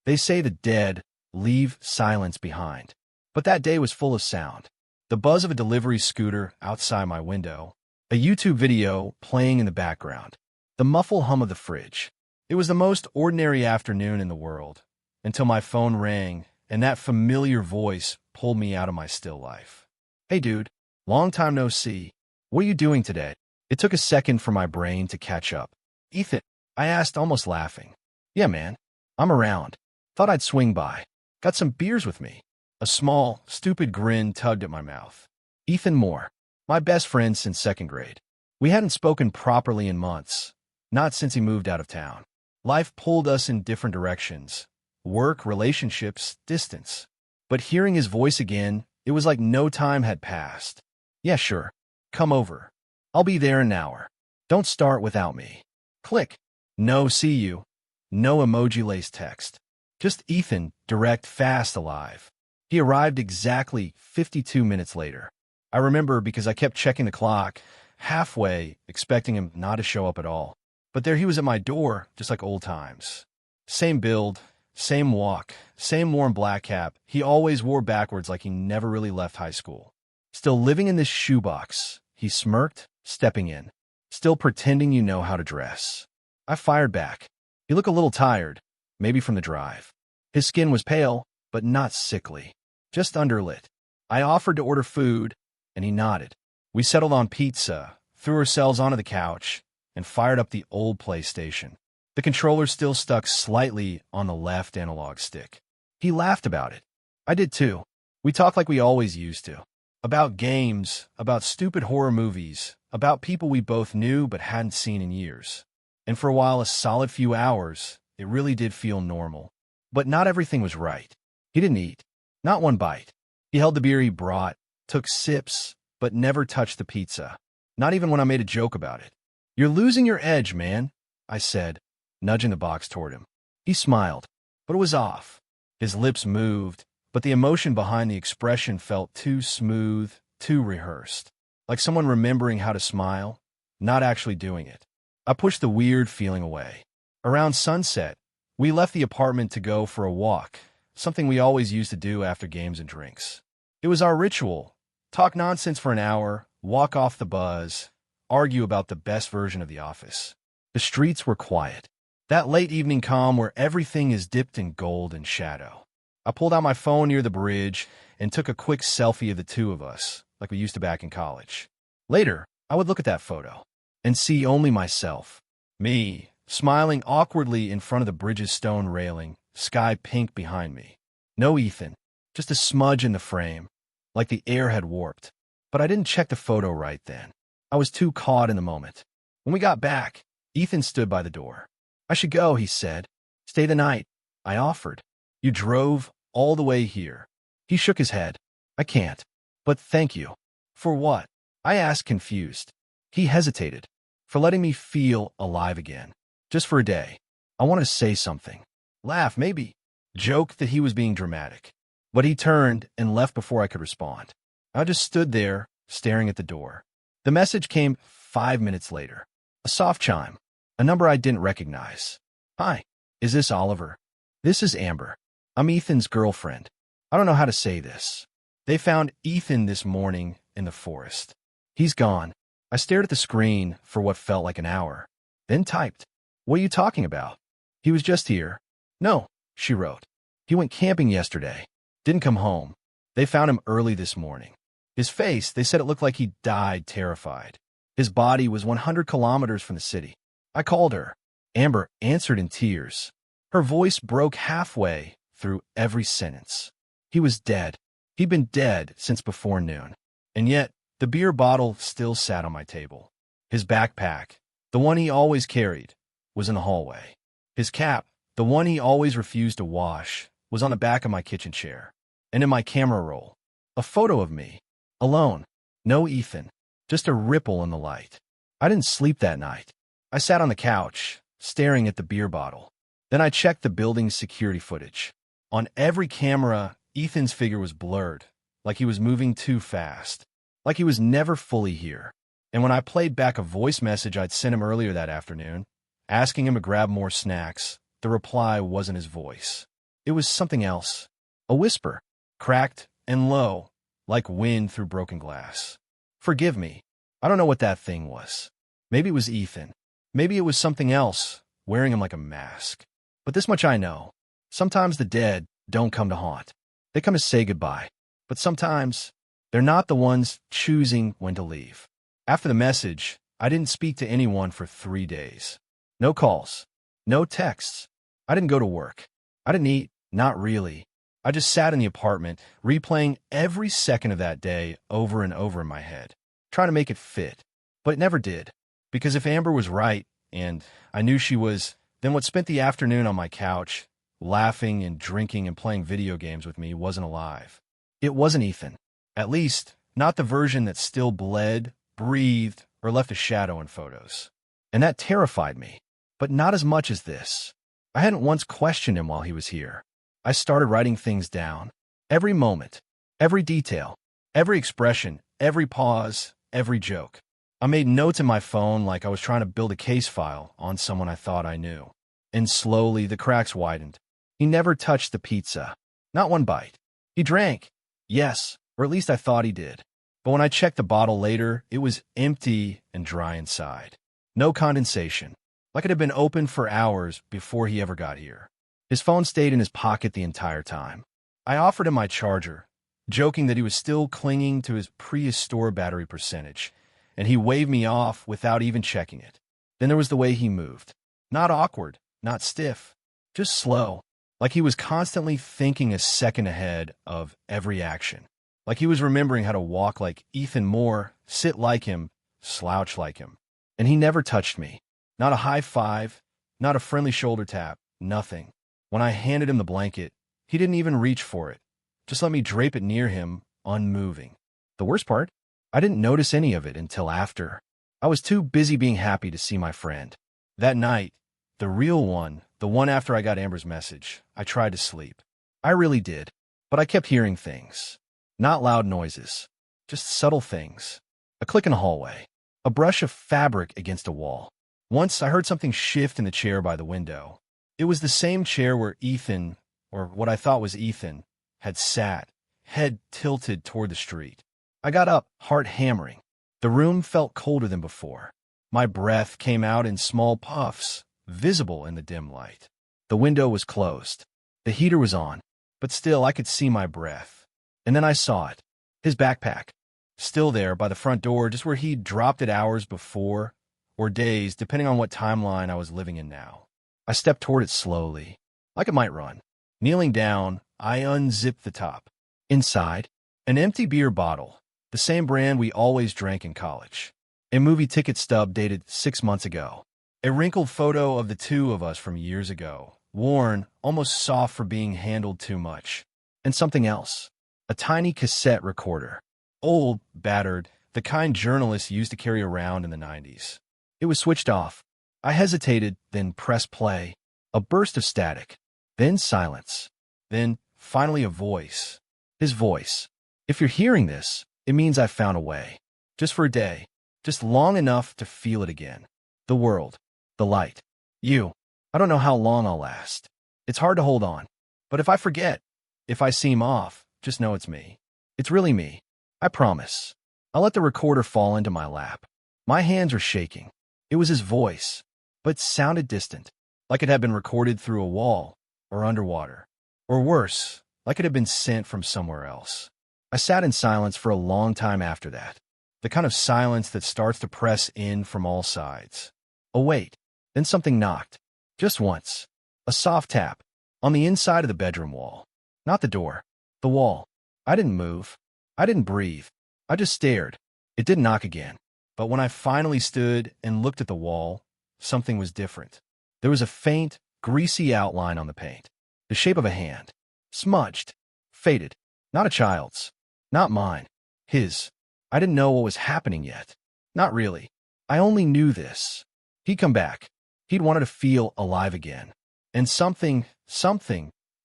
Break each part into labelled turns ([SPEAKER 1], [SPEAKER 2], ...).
[SPEAKER 1] They say the dead leave silence behind. But that day was full of sound. The buzz of a delivery scooter outside my window, a YouTube video playing in the background, the muffled hum of the fridge. It was the most ordinary afternoon in the world, until my phone rang and that familiar voice pulled me out of my still life. "Hey dude, long time no see. What are you doing today?" It took a second for my brain to catch up. "Ethan," I asked, almost laughing. "Yeah, man. I'm around. Thought I'd swing by. Got some beers with me." A small, stupid grin tugged at my mouth. Ethan Moore, my best friend since second grade. We hadn't spoken properly in months, not since he moved out of town. Life pulled us in different directions. Work, relationships, distance. But hearing his voice again, it was like no time had passed. "Yeah, sure. Come over. I'll be there in an hour. Don't start without me." Click. No "see you." No emoji-laced text. Just Ethan, direct, fast, alive. He arrived exactly 52 minutes later. I remember because I kept checking the clock, halfway, expecting him not to show up at all. But there he was at my door, just like old times. Same build, same walk, same worn black cap. He always wore backwards like he never really left high school. "Still living in this shoebox," he smirked, stepping in. "Still pretending you know how to dress." I fired back. He looked a little tired, maybe from the drive. His skin was pale, but not sickly, just underlit. I offered to order food, and he nodded. We settled on pizza, threw ourselves onto the couch, and fired up the old PlayStation. The controller still stuck slightly on the left analog stick. He laughed about it. I did too. We talked like we always used to. About games, about stupid horror movies, about people we both knew but hadn't seen in years. And for a while, a solid few hours, it really did feel normal. But not everything was right. He didn't eat. Not one bite. He held the beer he brought, took sips, but never touched the pizza. Not even when I made a joke about it. "You're losing your edge, man," I said, nudging the box toward him. He smiled, but it was off. His lips moved, but the emotion behind the expression felt too smooth, too rehearsed. Like someone remembering how to smile, not actually doing it. I pushed the weird feeling away. Around sunset, we left the apartment to go for a walk, something we always used to do after games and drinks. It was our ritual. Talk nonsense for an hour, walk off the buzz, argue about the best version of The Office. The streets were quiet. That late evening calm where everything is dipped in gold and shadow. I pulled out my phone near the bridge and took a quick selfie of the two of us, like we used to back in college. Later, I would look at that photo and see only myself. Me, smiling awkwardly in front of the bridge's stone railing, sky pink behind me. No Ethan, just a smudge in the frame, like the air had warped. But I didn't check the photo right then. I was too caught in the moment. When we got back, Ethan stood by the door. "I should go," he said. "Stay the night," I offered. "You drove all the way here." He shook his head. "I can't." "But thank you." "For what?" I asked, confused. He hesitated. "For letting me feel alive again. Just for a day. I wanted to say something. Laugh, maybe. Joke that he was being dramatic." But he turned and left before I could respond. I just stood there, staring at the door. The message came 5 minutes later. A soft chime. A number I didn't recognize. "Hi, is this Oliver?" "This is Amber. I'm Ethan's girlfriend. I don't know how to say this. They found Ethan this morning in the forest. He's gone." I stared at the screen for what felt like an hour, then typed, "What are you talking about?" "He was just here." "No," she wrote. "He went camping yesterday. Didn't come home. They found him early this morning. His face, they said it looked like he died terrified. His body was 100 kilometers from the city." I called her. Amber answered in tears. Her voice broke halfway through every sentence. He was dead. He'd been dead since before noon. And yet, the beer bottle still sat on my table. His backpack, the one he always carried, was in the hallway. His cap, the one he always refused to wash, was on the back of my kitchen chair. And in my camera roll, a photo of me, alone. No Ethan, just a ripple in the light. I didn't sleep that night. I sat on the couch, staring at the beer bottle. Then I checked the building's security footage. On every camera, Ethan's figure was blurred, like he was moving too fast, like he was never fully here. And when I played back a voice message I'd sent him earlier that afternoon, asking him to grab more snacks, the reply wasn't his voice. It was something else. A whisper, cracked and low, like wind through broken glass. Forgive me. I don't know what that thing was. Maybe it was Ethan. Maybe it was something else, wearing him like a mask. But this much I know. Sometimes the dead don't come to haunt. They come to say goodbye. But sometimes, they're not the ones choosing when to leave. After the message, I didn't speak to anyone for 3 days. No calls. No texts. I didn't go to work. I didn't eat. Not really. I just sat in the apartment, replaying every second of that day over and over in my head, trying to make it fit. But it never did. Because if Amber was right, and I knew she was, then what spent the afternoon on my couch, laughing and drinking and playing video games with me wasn't alive. It wasn't Ethan. At least, not the version that still bled, breathed, or left a shadow in photos. And that terrified me. But not as much as this. I hadn't once questioned him while he was here. I started writing things down. Every moment, every detail, every expression, every pause, every joke. I made notes in my phone like I was trying to build a case file on someone I thought I knew. And slowly the cracks widened. He never touched the pizza. Not one bite. He drank. Yes, or at least I thought he did. But when I checked the bottle later, it was empty and dry inside. No condensation. Like it had been open for hours before he ever got here. His phone stayed in his pocket the entire time. I offered him my charger, joking that he was still clinging to his prehistoric battery percentage, and he waved me off without even checking it. Then there was the way he moved. Not awkward, not stiff, just slow, like he was constantly thinking a second ahead of every action. Like he was remembering how to walk like Ethan Moore, sit like him, slouch like him. And he never touched me. Not a high five, not a friendly shoulder tap, nothing. When I handed him the blanket, he didn't even reach for it. Just let me drape it near him, unmoving. The worst part? I didn't notice any of it until after. I was too busy being happy to see my friend. That night, the real one, the one after I got Amber's message, I tried to sleep. I really did. But I kept hearing things. Not loud noises. Just subtle things. A click in the hallway. A brush of fabric against a wall. Once I heard something shift in the chair by the window. It was the same chair where Ethan, or what I thought was Ethan, had sat, head tilted toward the street. I got up, heart hammering. The room felt colder than before. My breath came out in small puffs, visible in the dim light. The window was closed. The heater was on, but still I could see my breath. And then I saw it. His backpack. Still there by the front door, just where he'd dropped it hours before, or days, depending on what timeline I was living in now. I stepped toward it slowly, like it might run. Kneeling down, I unzipped the top. Inside, an empty beer bottle, the same brand we always drank in college. A movie ticket stub dated 6 months ago. A wrinkled photo of the two of us from years ago, worn, almost soft for being handled too much. And something else. A tiny cassette recorder. Old, battered, the kind journalists used to carry around in the 90s. It was switched off. I hesitated, then pressed play. A burst of static. Then silence. Then, finally, a voice. His voice. If you're hearing this, it means I found a way. Just for a day. Just long enough to feel it again. The world. The light. You. I don't know how long I'll last. It's hard to hold on. But if I forget, if I seem off, just know it's me. It's really me. I promise. I'll let the recorder fall into my lap. My hands are shaking. It was his voice, but sounded distant, like it had been recorded through a wall or underwater. Or worse, like it had been sent from somewhere else. I sat in silence for a long time after that. The kind of silence that starts to press in from all sides. A wait. Then something knocked. Just once. A soft tap. On the inside of the bedroom wall. Not the door. The wall. I didn't move. I didn't breathe. I just stared. It didn't knock again. But when I finally stood and looked at the wall, something was different. There was a faint, greasy outline on the paint. The shape of a hand. Smudged. Faded. Not a child's. Not mine. His. I didn't know what was happening yet. Not really. I only knew this. He'd come back. He'd wanted to feel alive again. And something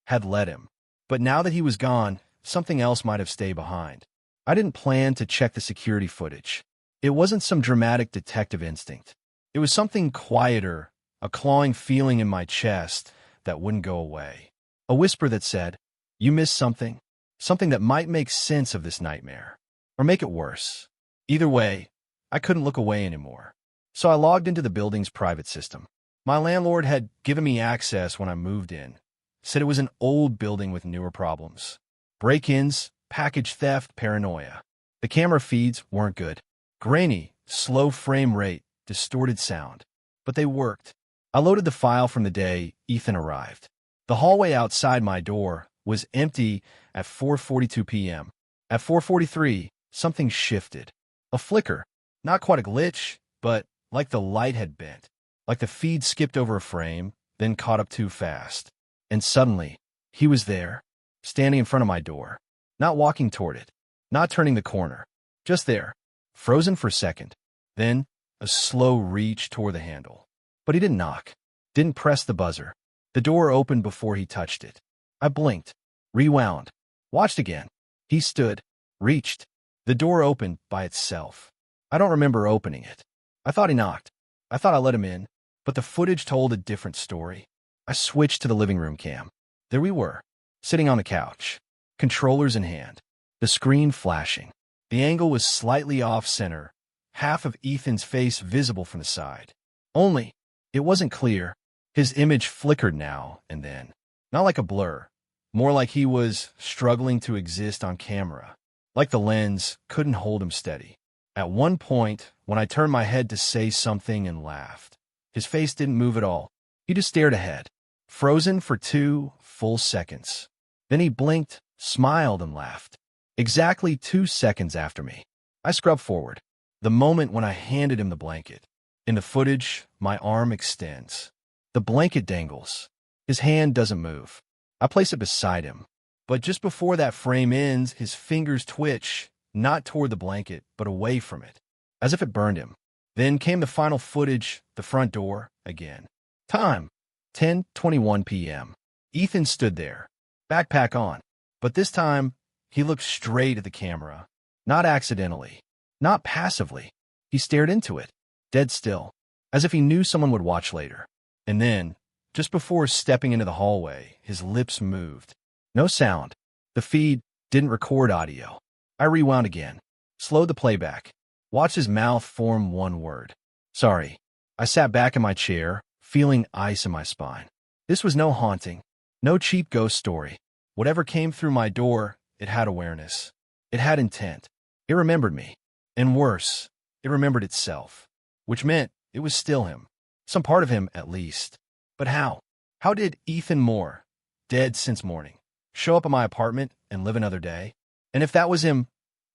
[SPEAKER 1] had led him. But now that he was gone, something else might have stayed behind. I didn't plan to check the security footage. It wasn't some dramatic detective instinct. It was something quieter, a clawing feeling in my chest that wouldn't go away. A whisper that said, "You missed something. Something that might make sense of this nightmare. Or make it worse." Either way, I couldn't look away anymore. So I logged into the building's private system. My landlord had given me access when I moved in. Said it was an old building with newer problems. Break-ins, package theft, paranoia. The camera feeds weren't good. Grainy, slow frame rate, distorted sound. But they worked. I loaded the file from the day Ethan arrived. The hallway outside my door was empty at 4:42 p.m. At 4:43, something shifted. A flicker. Not quite a glitch, but like the light had bent. Like the feed skipped over a frame, then caught up too fast. And suddenly, he was there, standing in front of my door. Not walking toward it. Not turning the corner. Just there, frozen for a second. Then, a slow reach toward the handle. But he didn't knock. Didn't press the buzzer. The door opened before he touched it. I blinked. Rewound. Watched again. He stood. Reached. The door opened by itself. I don't remember opening it. I thought he knocked. I thought I let him in. But the footage told a different story. I switched to the living room cam. There we were, sitting on the couch, controllers in hand, the screen flashing. The angle was slightly off-center, half of Ethan's face visible from the side. Only, it wasn't clear. His image flickered now and then. Not like a blur, more like he was struggling to exist on camera, like the lens couldn't hold him steady. At one point, when I turned my head to say something and laughed, his face didn't move at all. He just stared ahead, frozen for 2 full seconds. Then he blinked, smiled, and laughed. Exactly 2 seconds after me. I scrubbed forward. The moment when I handed him the blanket. In the footage, my arm extends. The blanket dangles. His hand doesn't move. I place it beside him. But just before that frame ends, his fingers twitch, not toward the blanket, but away from it, as if it burned him. Then came the final footage, the front door, again. Time, 10:21 p.m. Ethan stood there, backpack on. But this time, he looked straight at the camera. Not accidentally. Not passively. He stared into it, dead still, as if he knew someone would watch later. And then, just before stepping into the hallway, his lips moved. No sound. The feed didn't record audio. I rewound again, slowed the playback, watched his mouth form one word. Sorry. I sat back in my chair, feeling ice in my spine. This was no haunting, no cheap ghost story. Whatever came through my door, it had awareness. It had intent. It remembered me. And worse, it remembered itself. Which meant it was still him. Some part of him, at least. But how? How did Ethan Moore, dead since morning, show up at my apartment and live another day? And if that was him,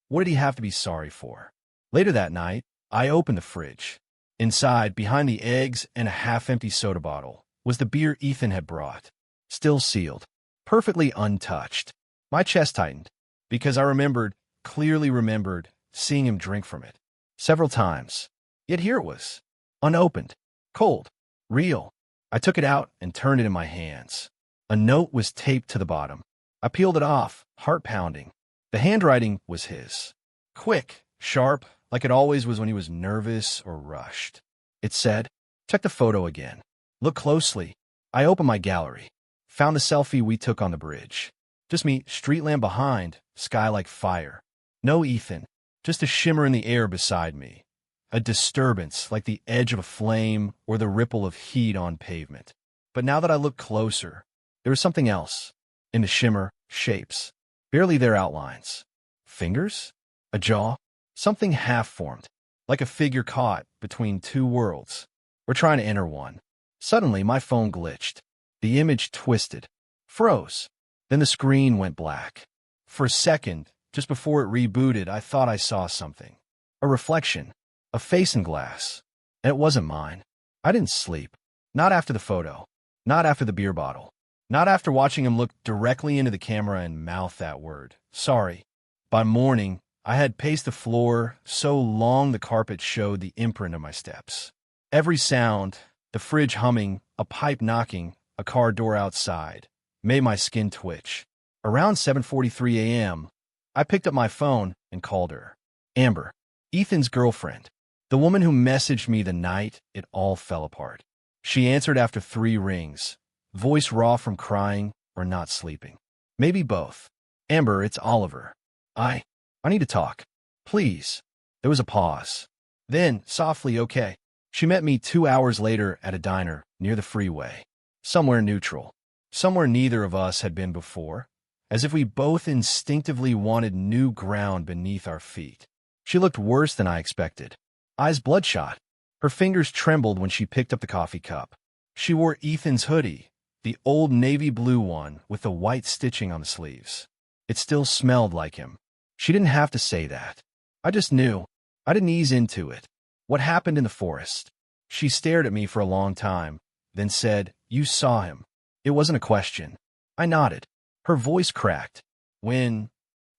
[SPEAKER 1] what did he have to be sorry for? Later that night, I opened the fridge. Inside, behind the eggs and a half-empty soda bottle, was the beer Ethan had brought. Still sealed. Perfectly untouched. My chest tightened, because I clearly remembered, seeing him drink from it. Several times. Yet here it was. Unopened. Cold. Real. I took it out and turned it in my hands. A note was taped to the bottom. I peeled it off, heart pounding. The handwriting was his. Quick, sharp, like it always was when he was nervous or rushed. It said, "Check the photo again. Look closely." I opened my gallery. Found the selfie we took on the bridge. Just me, street lamp behind, sky like fire. No Ethan, just a shimmer in the air beside me. A disturbance like the edge of a flame or the ripple of heat on pavement. But now that I look closer, there was something else. In the shimmer, shapes. Barely their outlines. Fingers? A jaw? Something half-formed, like a figure caught between two worlds. We're trying to enter one. Suddenly, my phone glitched. The image twisted. Froze. Then the screen went black. For a second, just before it rebooted, I thought I saw something. A reflection. A face in glass. And it wasn't mine. I didn't sleep. Not after the photo. Not after the beer bottle. Not after watching him look directly into the camera and mouth that word. Sorry. By morning, I had paced the floor so long the carpet showed the imprint of my steps. Every sound, the fridge humming, a pipe knocking, a car door outside, made my skin twitch. Around 7:43 a.m., I picked up my phone and called her. Amber, Ethan's girlfriend. The woman who messaged me the night it all fell apart. She answered after 3 rings, voice raw from crying, or not sleeping? Maybe both. Amber, it's Oliver. I need to talk. Please. There was a pause. Then, softly, okay. She met me 2 hours later at a diner near the freeway. Somewhere neutral. Somewhere neither of us had been before. As if we both instinctively wanted new ground beneath our feet. She looked worse than I expected. Eyes bloodshot. Her fingers trembled when she picked up the coffee cup. She wore Ethan's hoodie, the old navy blue one with the white stitching on the sleeves. It still smelled like him. She didn't have to say that. I just knew. I didn't ease into it. What happened in the forest? She stared at me for a long time, then said, "You saw him." It wasn't a question. I nodded. Her voice cracked. When?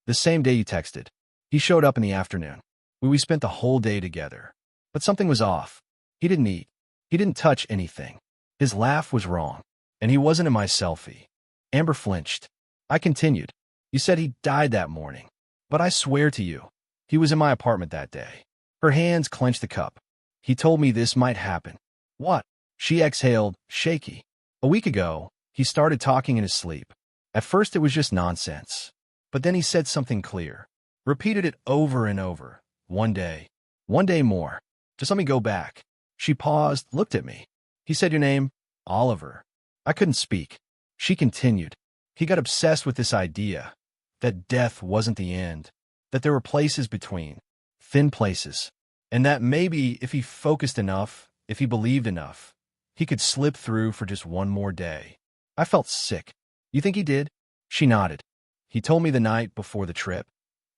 [SPEAKER 1] The same day you texted. He showed up in the afternoon. We spent the whole day together. But something was off. He didn't eat. He didn't touch anything. His laugh was wrong. And he wasn't in my selfie. Amber flinched. I continued. You said he died that morning. But I swear to you, he was in my apartment that day. Her hands clenched the cup. He told me this might happen. What? She exhaled, shaky. A week ago, he started talking in his sleep. At first it was just nonsense. But then he said something clear. Repeated it over and over. One day more. Just let me go back. She paused, looked at me. He said your name? Oliver. I couldn't speak. She continued. He got obsessed with this idea. That death wasn't the end. That there were places between. Thin places. And that maybe if he focused enough, if he believed enough, he could slip through for just one more day. I felt sick. You think he did? She nodded. He told me the night before the trip.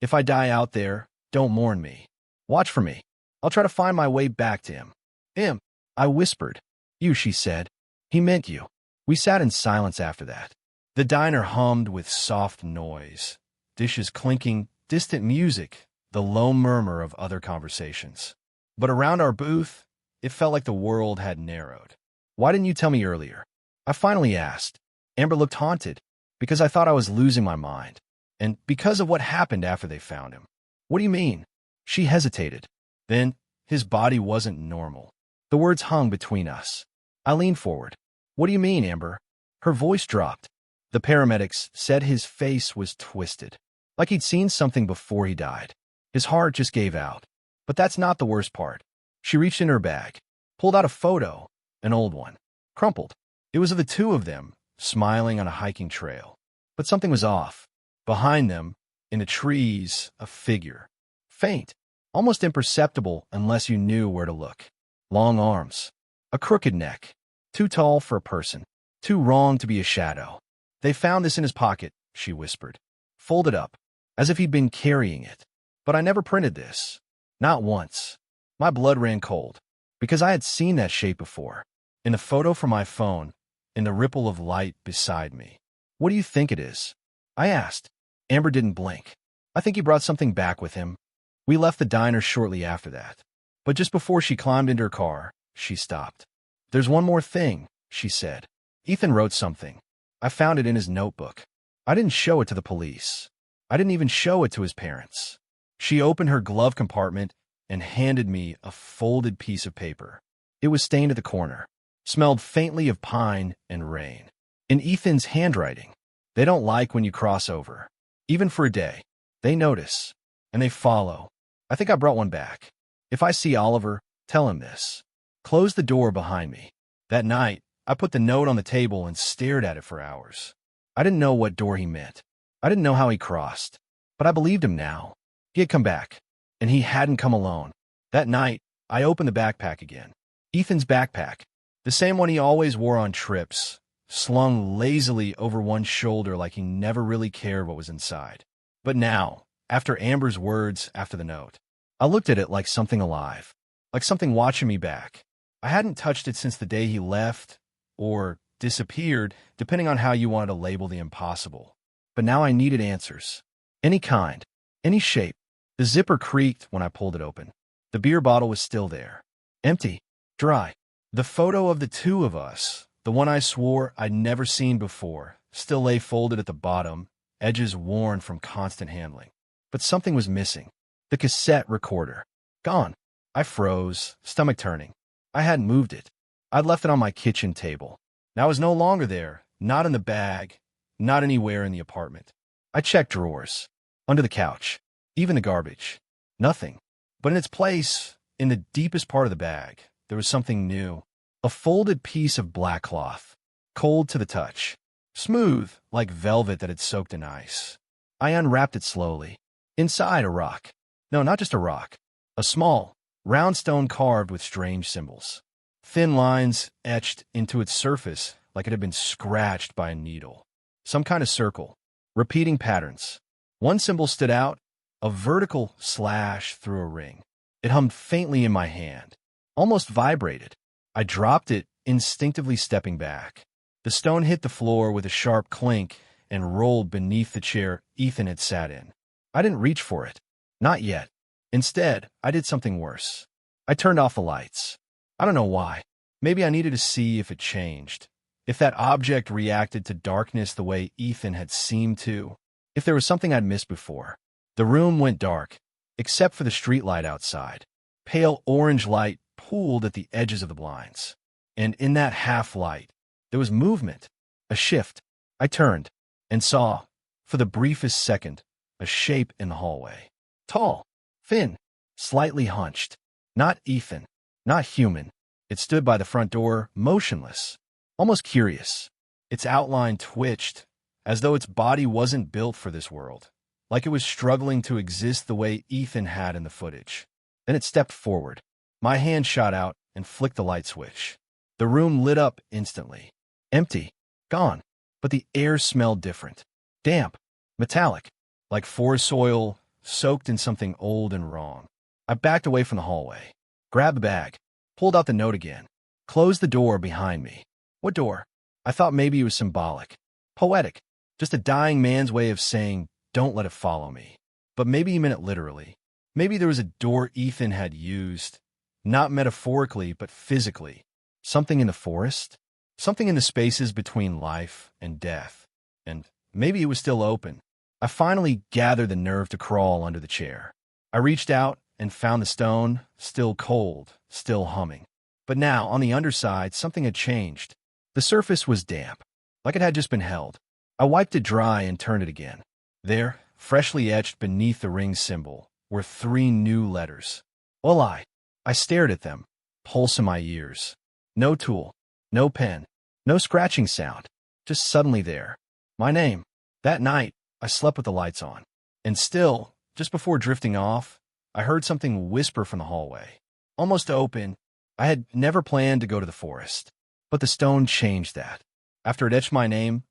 [SPEAKER 1] If I die out there, don't mourn me. Watch for me. I'll try to find my way back to him. Him, I whispered. You, she said. He meant you. We sat in silence after that. The diner hummed with soft noise. Dishes clinking, distant music, the low murmur of other conversations. But around our booth, it felt like the world had narrowed. Why didn't you tell me earlier? I finally asked. Amber looked haunted, because I thought I was losing my mind. And because of what happened after they found him. What do you mean? She hesitated. Then, his body wasn't normal. The words hung between us. I leaned forward. What do you mean, Amber? Her voice dropped. The paramedics said his face was twisted, like he'd seen something before he died. His heart just gave out. But that's not the worst part. She reached in her bag, pulled out a photo, an old one, crumpled. It was of the two of them, smiling on a hiking trail. But something was off. Behind them, in the trees, a figure. Faint, almost imperceptible unless you knew where to look. Long arms, a crooked neck, too tall for a person, too wrong to be a shadow. They found this in his pocket, she whispered, folded up, as if he'd been carrying it. But I never printed this. Not once. My blood ran cold, because I had seen that shape before, in the photo from my phone, in the ripple of light beside me. What do you think it is? I asked. Amber didn't blink. I think he brought something back with him. We left the diner shortly after that. But just before she climbed into her car, she stopped. There's one more thing, she said. Ethan wrote something. I found it in his notebook. I didn't show it to the police. I didn't even show it to his parents. She opened her glove compartment and handed me a folded piece of paper. It was stained at the corner, smelled faintly of pine and rain. In Ethan's handwriting. They don't like when you cross over. Even for a day. They notice. And they follow. I think I brought one back. If I see Oliver, tell him this. Close the door behind me. That night, I put the note on the table and stared at it for hours. I didn't know what door he meant. I didn't know how he crossed. But I believed him now. He had come back. And he hadn't come alone. That night, I opened the backpack again. Ethan's backpack. The same one he always wore on trips. Slung lazily over one shoulder like he never really cared what was inside. But now, after Amber's words after the note, I looked at it like something alive, like something watching me back. I hadn't touched it since the day he left, or disappeared, depending on how you wanted to label the impossible. But now I needed answers. Any kind, any shape. The zipper creaked when I pulled it open. The beer bottle was still there. Empty, dry. The photo of the two of us, the one I swore I'd never seen before, still lay folded at the bottom, edges worn from constant handling. But something was missing. The cassette recorder. Gone. I froze, stomach turning. I hadn't moved it. I'd left it on my kitchen table. Now it was no longer there, not in the bag, not anywhere in the apartment. I checked drawers, under the couch, even the garbage. Nothing. But in its place, in the deepest part of the bag, there was something new. A folded piece of black cloth, cold to the touch, smooth like velvet that had soaked in ice. I unwrapped it slowly. Inside, a rock. No, not just a rock. A small, round stone carved with strange symbols. Thin lines etched into its surface like it had been scratched by a needle. Some kind of circle. Repeating patterns. One symbol stood out, a vertical slash through a ring. It hummed faintly in my hand, almost vibrated. I dropped it, instinctively stepping back. The stone hit the floor with a sharp clink and rolled beneath the chair Ethan had sat in. I didn't reach for it. Not yet. Instead, I did something worse. I turned off the lights. I don't know why. Maybe I needed to see if it changed. If that object reacted to darkness the way Ethan had seemed to. If there was something I'd missed before. The room went dark, except for the streetlight outside. Pale orange light pooled at the edges of the blinds. And in that half-light, there was movement, a shift. I turned and saw, for the briefest second, a shape in the hallway. Tall, thin, slightly hunched. Not Ethan, not human. It stood by the front door, motionless, almost curious. Its outline twitched, as though its body wasn't built for this world, like it was struggling to exist the way Ethan had in the footage. Then it stepped forward. My hand shot out and flicked the light switch. The room lit up instantly. Empty. Gone. But the air smelled different. Damp. Metallic. Like forest soil soaked in something old and wrong. I backed away from the hallway. Grabbed the bag. Pulled out the note again. Closed the door behind me. What door? I thought maybe it was symbolic. Poetic. Just a dying man's way of saying, don't let it follow me. But maybe he meant it literally. Maybe there was a door Ethan had used. Not metaphorically, but physically. Something in the forest? Something in the spaces between life and death. And maybe it was still open. I finally gathered the nerve to crawl under the chair. I reached out and found the stone, still cold, still humming. But now, on the underside, something had changed. The surface was damp, like it had just been held. I wiped it dry and turned it again. There, freshly etched beneath the ring symbol, were 3 new letters. Oli. I stared at them, pulse in my ears. No tool, no pen, no scratching sound, just suddenly there. My name. That night, I slept with the lights on. And still, just before drifting off, I heard something whisper from the hallway. Almost open. I had never planned to go to the forest. But the stone changed that. After it etched my name,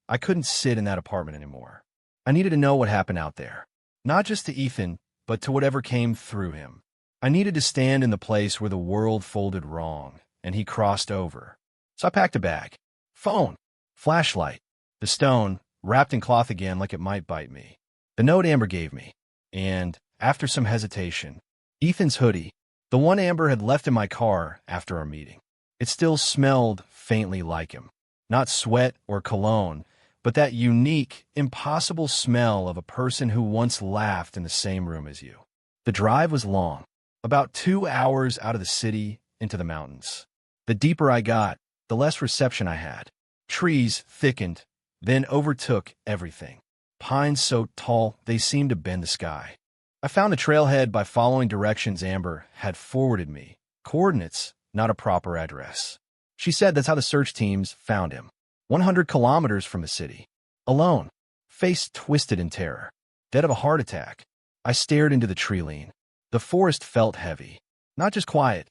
[SPEAKER 1] I couldn't sit in that apartment anymore. I needed to know what happened out there. Not just to Ethan, but to whatever came through him. I needed to stand in the place where the world folded wrong, and he crossed over. So I packed a bag. Phone. Flashlight. The stone, wrapped in cloth again like it might bite me. The note Amber gave me. And, after some hesitation, Ethan's hoodie, the one Amber had left in my car after our meeting. It still smelled faintly like him. Not sweat or cologne, but that unique, impossible smell of a person who once laughed in the same room as you. The drive was long, about 2 hours out of the city into the mountains. The deeper I got, the less reception I had. Trees thickened, then overtook everything. Pines so tall they seemed to bend the sky. I found the trailhead by following directions Amber had forwarded me. Coordinates, not a proper address. She said that's how the search teams found him. 100 kilometers from the city. Alone. Face twisted in terror. Dead of a heart attack. I stared into the tree line. The forest felt heavy. Not just quiet.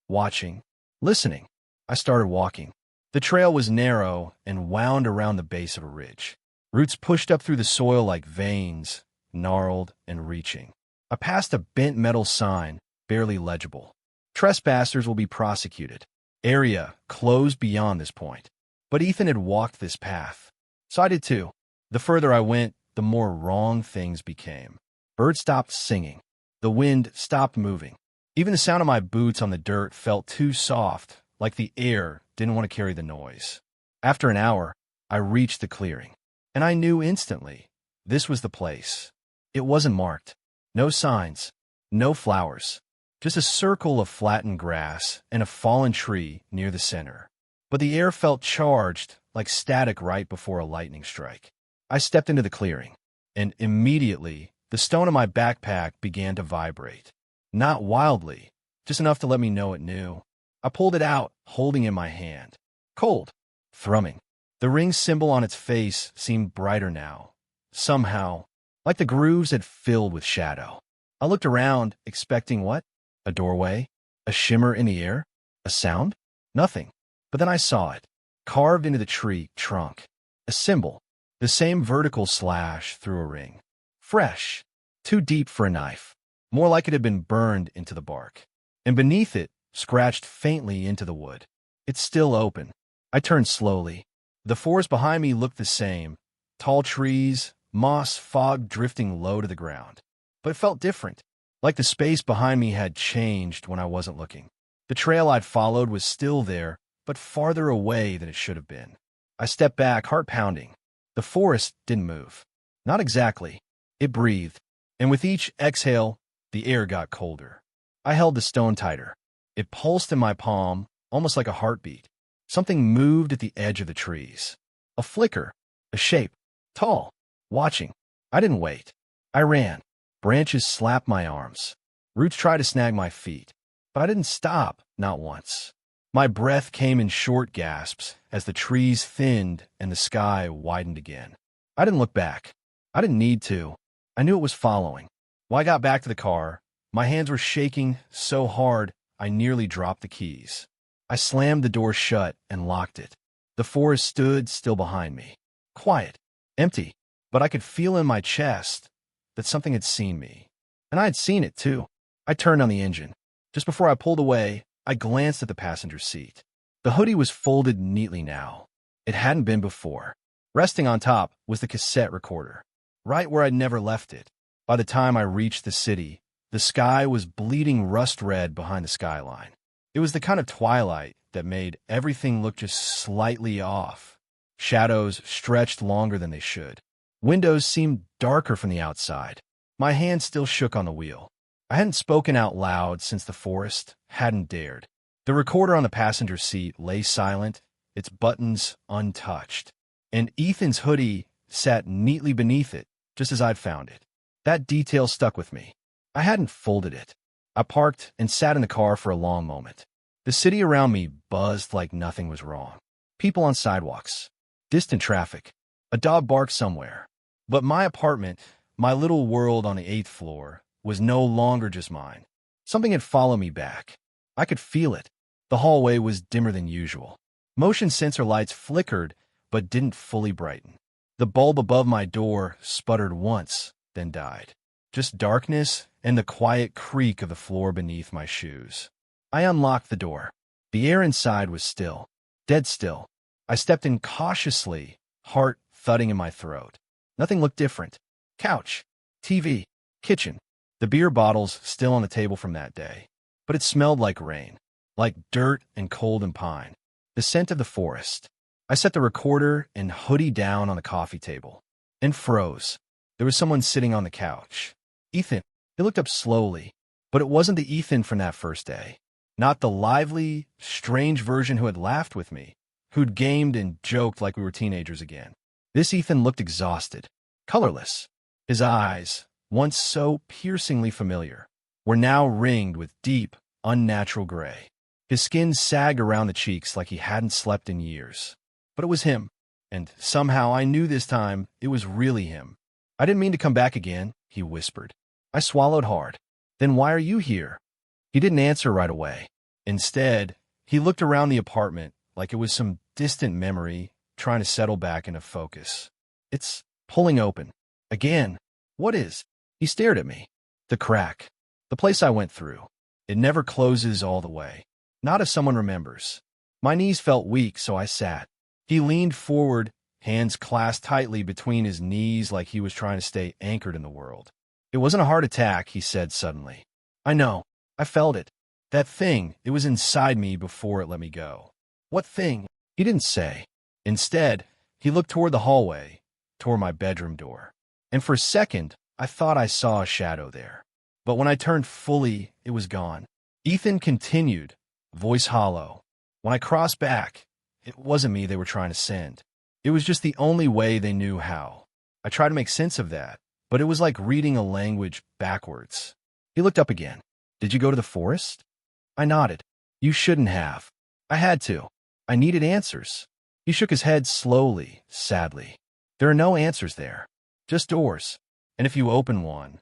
[SPEAKER 1] Watching. Listening. I started walking. The trail was narrow and wound around the base of a ridge. Roots pushed up through the soil like veins, gnarled and reaching. I passed a bent metal sign, barely legible. Trespassers will be prosecuted. Area closed beyond this point. But Ethan had walked this path. So I did too. The further I went, the more wrong things became. Birds stopped singing. The wind stopped moving. Even the sound of my boots on the dirt felt too soft, like the air didn't want to carry the noise. After an hour, I reached the clearing. And I knew instantly, this was the place. It wasn't marked. No signs. No flowers. Just a circle of flattened grass and a fallen tree near the center. But the air felt charged, like static right before a lightning strike. I stepped into the clearing, and immediately, the stone in my backpack began to vibrate. Not wildly, just enough to let me know it knew. I pulled it out, holding it in my hand. Cold, thrumming. The ring symbol on its face seemed brighter now. Somehow, like the grooves had filled with shadow. I looked around, expecting what? A doorway? A shimmer in the air? A sound? Nothing. But then I saw it, carved into the tree trunk. A symbol, the same vertical slash through a ring. Fresh, too deep for a knife, more like it had been burned into the bark. And beneath it, scratched faintly into the wood. It's still open. I turned slowly. The forest behind me looked the same. Tall trees, moss, fog drifting low to the ground. But it felt different, like the space behind me had changed when I wasn't looking. The trail I'd followed was still there, but farther away than it should have been. I stepped back, heart pounding. The forest didn't move. Not exactly. It breathed, and with each exhale, the air got colder. I held the stone tighter. It pulsed in my palm, almost like a heartbeat. Something moved at the edge of the trees. A flicker, a shape, tall, watching. I didn't wait. I ran. Branches slapped my arms. Roots tried to snag my feet. But I didn't stop, not once. My breath came in short gasps as the trees thinned and the sky widened again. I didn't look back. I didn't need to. I knew it was following. When I got back to the car, my hands were shaking so hard I nearly dropped the keys. I slammed the door shut and locked it. The forest stood still behind me. Quiet, empty, but I could feel in my chest that something had seen me. And I had seen it, too. I turned on the engine. Just before I pulled away, I glanced at the passenger seat. The hoodie was folded neatly now. It hadn't been before. Resting on top was the cassette recorder, right where I'd never left it. By the time I reached the city, the sky was bleeding rust red behind the skyline. It was the kind of twilight that made everything look just slightly off. Shadows stretched longer than they should. Windows seemed darker from the outside. My hand still shook on the wheel. I hadn't spoken out loud since the forest hadn't dared. The recorder on the passenger seat lay silent, its buttons untouched. And Ethan's hoodie sat neatly beneath it, just as I'd found it. That detail stuck with me. I hadn't folded it. I parked and sat in the car for a long moment. The city around me buzzed like nothing was wrong. People on sidewalks, distant traffic, a dog barked somewhere. But my apartment, my little world on the 8th floor, was no longer just mine. Something had followed me back. I could feel it. The hallway was dimmer than usual. Motion sensor lights flickered, but didn't fully brighten. The bulb above my door sputtered once, then died. Just darkness and the quiet creak of the floor beneath my shoes. I unlocked the door. The air inside was still, dead still. I stepped in cautiously, heart thudding in my throat. Nothing looked different. Couch, TV, kitchen. The beer bottles still on the table from that day. But it smelled like rain, like dirt and cold and pine. The scent of the forest. I set the recorder and hoodie down on the coffee table and froze. There was someone sitting on the couch. Ethan. He looked up slowly, but it wasn't the Ethan from that first day. Not the lively, strange version who had laughed with me, who'd gamed and joked like we were teenagers again. This Ethan looked exhausted, colorless. His eyes, once so piercingly familiar, were now ringed with deep, unnatural gray. His skin sagged around the cheeks like he hadn't slept in years. But it was him, and somehow I knew this time it was really him. I didn't mean to come back again, he whispered. I swallowed hard. Then why are you here? He didn't answer right away. Instead, he looked around the apartment like it was some distant memory trying to settle back into focus. It's pulling open. Again. What is? He stared at me. The crack. The place I went through. It never closes all the way. Not if someone remembers. My knees felt weak, so I sat. He leaned forward, hands clasped tightly between his knees like he was trying to stay anchored in the world. It wasn't a heart attack, he said suddenly. I know. I felt it. That thing, it was inside me before it let me go. What thing? He didn't say. Instead, he looked toward the hallway, toward my bedroom door. And for a second, I thought I saw a shadow there. But when I turned fully, it was gone. Ethan continued, voice hollow. When I crossed back, It wasn't me they were trying to send. It was just the only way they knew how. I tried to make sense of that, but it was like reading a language backwards. He looked up again. Did you go to the forest? I nodded. You shouldn't have. I had to. I needed answers. He shook his head slowly, sadly. There are no answers there. Just doors. And if you open one...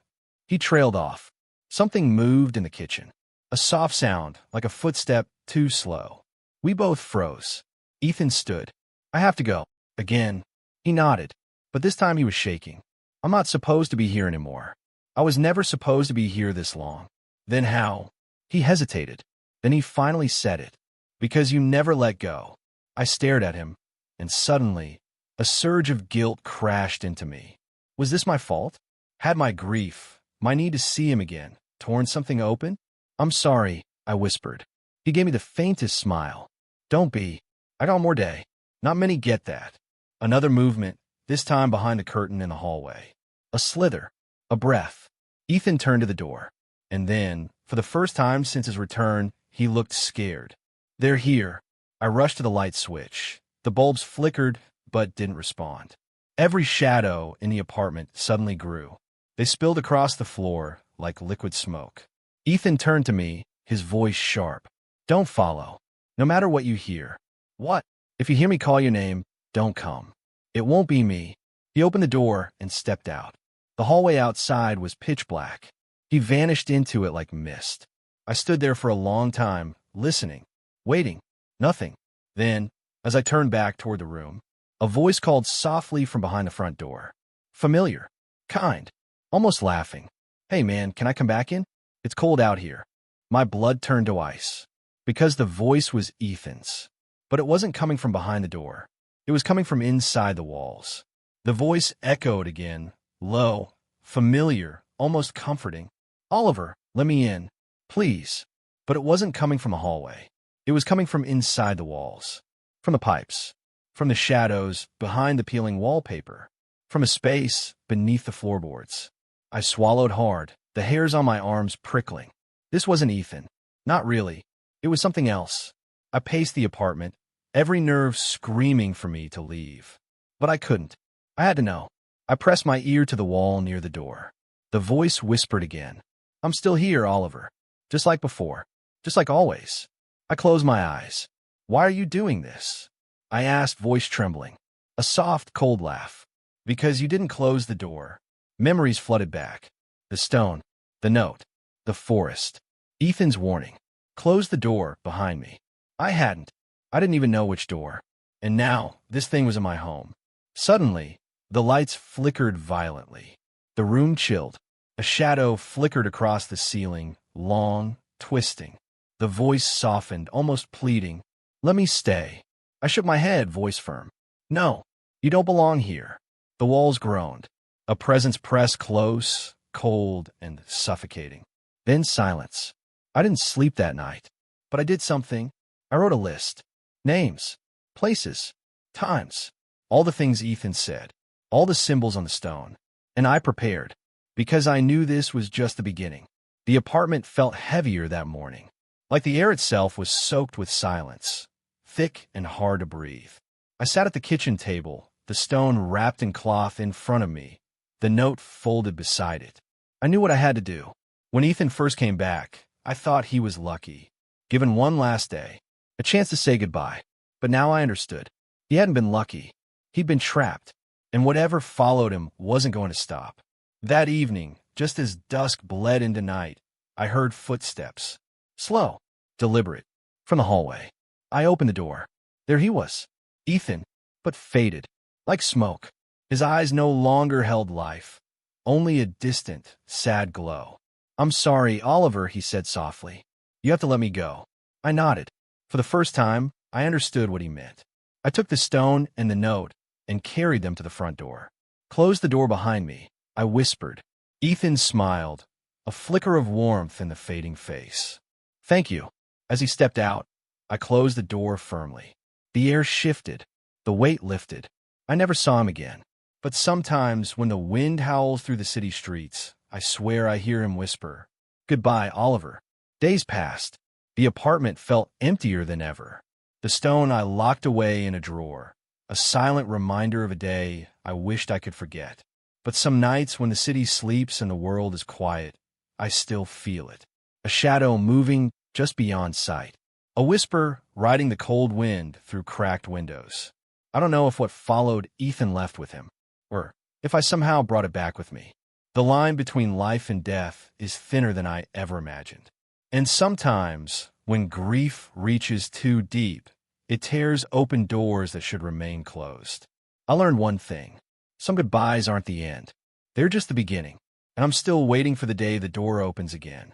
[SPEAKER 1] He trailed off. Something moved in the kitchen. A soft sound, like a footstep, too slow. We both froze. Ethan stood. I have to go. Again. He nodded. But this time he was shaking. I'm not supposed to be here anymore. I was never supposed to be here this long. Then how? He hesitated. Then he finally said it. Because you never let go. I stared at him, and suddenly, a surge of guilt crashed into me. Was this my fault? Had my grief, my need to see him again, torn something open? I'm sorry, I whispered. He gave me the faintest smile. Don't be. I got more day. Not many get that. Another movement, this time behind the curtain in the hallway. A slither. A breath. Ethan turned to the door. And then, for the first time since his return, he looked scared. They're here. I rushed to the light switch. The bulbs flickered, but didn't respond. Every shadow in the apartment suddenly grew. They spilled across the floor like liquid smoke. Ethan turned to me, his voice sharp. Don't follow. No matter what you hear. What? If you hear me call your name, don't come. It won't be me. He opened the door and stepped out. The hallway outside was pitch black. He vanished into it like mist. I stood there for a long time, listening, waiting. Nothing. Then, as I turned back toward the room, a voice called softly from behind the front door. Familiar. Kind. Almost laughing. Hey man, can I come back in? It's cold out here. My blood turned to ice. Because the voice was Ethan's. But it wasn't coming from behind the door. It was coming from inside the walls. The voice echoed again, low, familiar, almost comforting. Oliver, let me in. Please. But it wasn't coming from a hallway. It was coming from inside the walls. From the pipes. From the shadows behind the peeling wallpaper. From a space beneath the floorboards. I swallowed hard, the hairs on my arms prickling. This wasn't Ethan. Not really. It was something else. I paced the apartment, every nerve screaming for me to leave. But I couldn't. I had to know. I pressed my ear to the wall near the door. The voice whispered again. I'm still here, Oliver. Just like before. Just like always. I closed my eyes. Why are you doing this? I asked, voice trembling. A soft, cold laugh. Because you didn't close the door. Memories flooded back. The stone. The note. The forest. Ethan's warning. Close the door behind me. I hadn't. I didn't even know which door. And now, this thing was in my home. Suddenly, the lights flickered violently. The room chilled. A shadow flickered across the ceiling, long, twisting. The voice softened, almost pleading. Let me stay. I shook my head, voice firm. No, you don't belong here. The walls groaned. A presence pressed close, cold, and suffocating. Then silence. I didn't sleep that night. But I did something. I wrote a list. Names. Places. Times. All the things Ethan said. All the symbols on the stone. And I prepared. Because I knew this was just the beginning. The apartment felt heavier that morning. Like the air itself was soaked with silence. Thick and hard to breathe. I sat at the kitchen table, the stone wrapped in cloth in front of me, the note folded beside it. I knew what I had to do. When Ethan first came back, I thought he was lucky. Given one last day, a chance to say goodbye. But now I understood. He hadn't been lucky. He'd been trapped. And whatever followed him wasn't going to stop. That evening, just as dusk bled into night, I heard footsteps. Slow, deliberate, from the hallway. I opened the door. There he was. Ethan, but faded, like smoke. His eyes no longer held life, only a distant, sad glow. I'm sorry, Oliver, he said softly. You have to let me go. I nodded. For the first time, I understood what he meant. I took the stone and the note and carried them to the front door. Closed the door behind me. I whispered. Ethan smiled, a flicker of warmth in the fading face. Thank you. As he stepped out, I closed the door firmly. The air shifted. The weight lifted. I never saw him again. But sometimes when the wind howls through the city streets, I swear I hear him whisper, Goodbye, Oliver. Days passed. The apartment felt emptier than ever. The stone I locked away in a drawer, a silent reminder of a day I wished I could forget. But some nights when the city sleeps and the world is quiet, I still feel it. A shadow moving just beyond sight. A whisper riding the cold wind through cracked windows. I don't know if what followed Ethan left with him, or if I somehow brought it back with me. The line between life and death is thinner than I ever imagined. And sometimes, when grief reaches too deep, it tears open doors that should remain closed. I learned one thing. Some goodbyes aren't the end. They're just the beginning. And I'm still waiting for the day the door opens again.